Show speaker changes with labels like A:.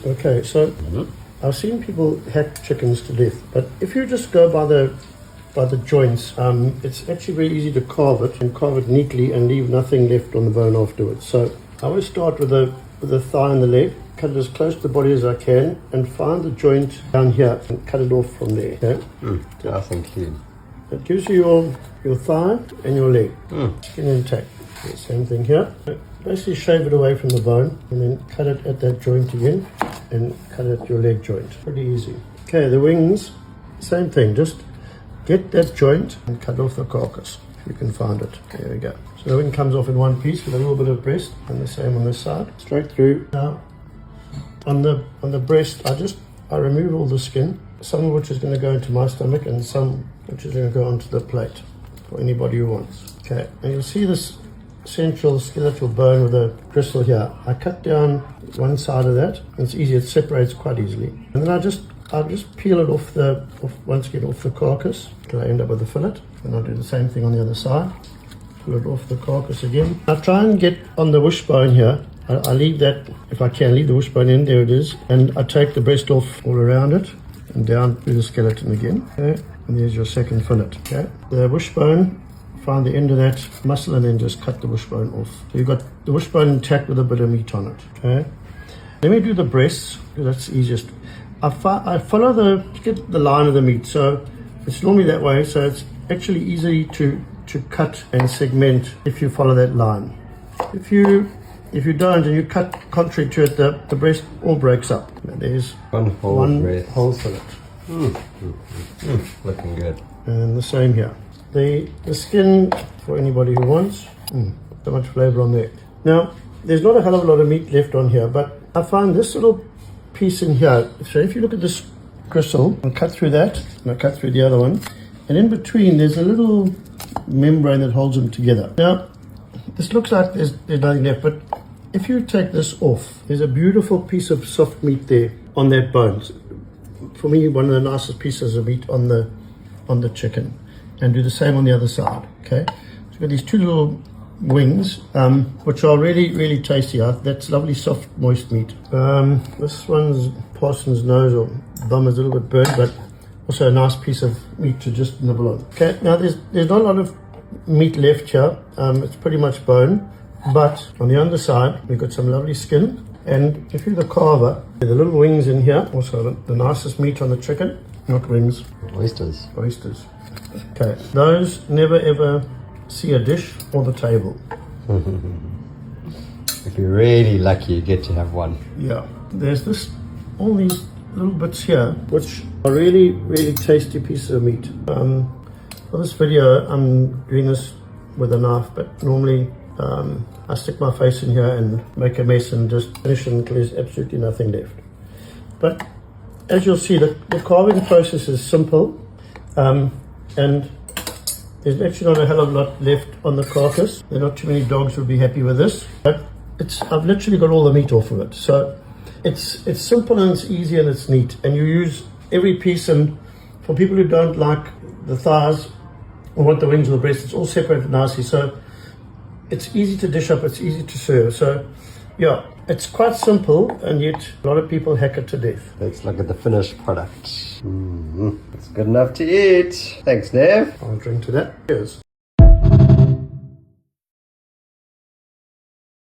A: Okay, so I've seen people hack chickens to death, but if you just go by the joints, it's actually very easy to carve it and carve it neatly and leave nothing left on the bone afterwards. So I always start with the thigh and the leg, cut it as close to the body as I can, and find the joint down here and cut it off from there. Okay?
B: Nice and clean.
A: That gives you your thigh and your leg, skin intact. The same thing here. Basically shave it away from the bone and then cut it at that joint again and cut it at your leg joint. Pretty easy. Okay, the wings, same thing. Just get that joint and cut off the carcass if you can find it. There we go. So the wing comes off in one piece with a little bit of breast, and the same on this side. Straight through. Now on the breast, I remove all the skin, some of which is going to go into my stomach and some which is going to go onto the plate for anybody who wants. Okay, and you'll see this central skeletal bone with a gristle here. I cut down one side of that. It's easy, it separates quite easily. And then I'll just peel it off once again off the carcass till I end up with a fillet. And I'll do the same thing on the other side. Pull it off the carcass again. I try and get on the wishbone here. I leave that, if I can, leave the wishbone in, there it is. And I take the breast off all around it and down through the skeleton again. Okay, and there's your second fillet. Okay, the wishbone, find the end of that muscle and then just cut the wishbone off. So you've got the wishbone intact with a bit of meat on it. Okay, let me do the breasts, because that's easiest. I follow get the line of the meat, so it's normally that way, so it's actually easy to cut and segment if you follow that line. If you don't and you cut contrary to it, the breast all breaks up. Now there's one whole fillet.
B: Looking good.
A: And the same here. The skin, for anybody who wants, so much flavor on there. Now, there's not a hell of a lot of meat left on here, but I find this little piece in here. So if you look at this gristle, I'll cut through that, and I'll cut through the other one. And in between, there's a little membrane that holds them together. Now, this looks like there's nothing left, but if you take this off, there's a beautiful piece of soft meat there on that bone. For me, one of the nicest pieces of meat on the chicken. And do the same on the other side. Okay, so you've got these two little wings, which are really, really tasty. That's lovely, soft, moist meat. This one's parson's nose or bum is a little bit burnt, but also a nice piece of meat to just nibble on. Okay, now there's not a lot of meat left here. It's pretty much bone, but on the underside we've got some lovely skin. And if you're the carver, the little wings in here, also the nicest meat on the chicken. Not wings.
B: Oysters.
A: Okay, those never ever see a dish or the table.
B: If you're really lucky, you get to have one.
A: Yeah, there's all these little bits here, which are really, really tasty pieces of meat. For this video, I'm doing this with a knife, but normally I stick my face in here and make a mess and just finish it until there's absolutely nothing left. But as you'll see, the carving process is simple. And there's actually not a hell of a lot left on the carcass. There are not too many dogs who would be happy with this, but I've literally got all the meat off of it. So it's simple and it's easy and it's neat. And you use every piece, and for people who don't like the thighs or want the wings or the breast, it's all separated nicely. So it's easy to dish up, it's easy to serve. So yeah, it's quite simple, and yet a lot of people hack it to death.
B: Let's look at the finished product. It's good enough to eat. Thanks, Nev.
A: I'll drink to that. Cheers.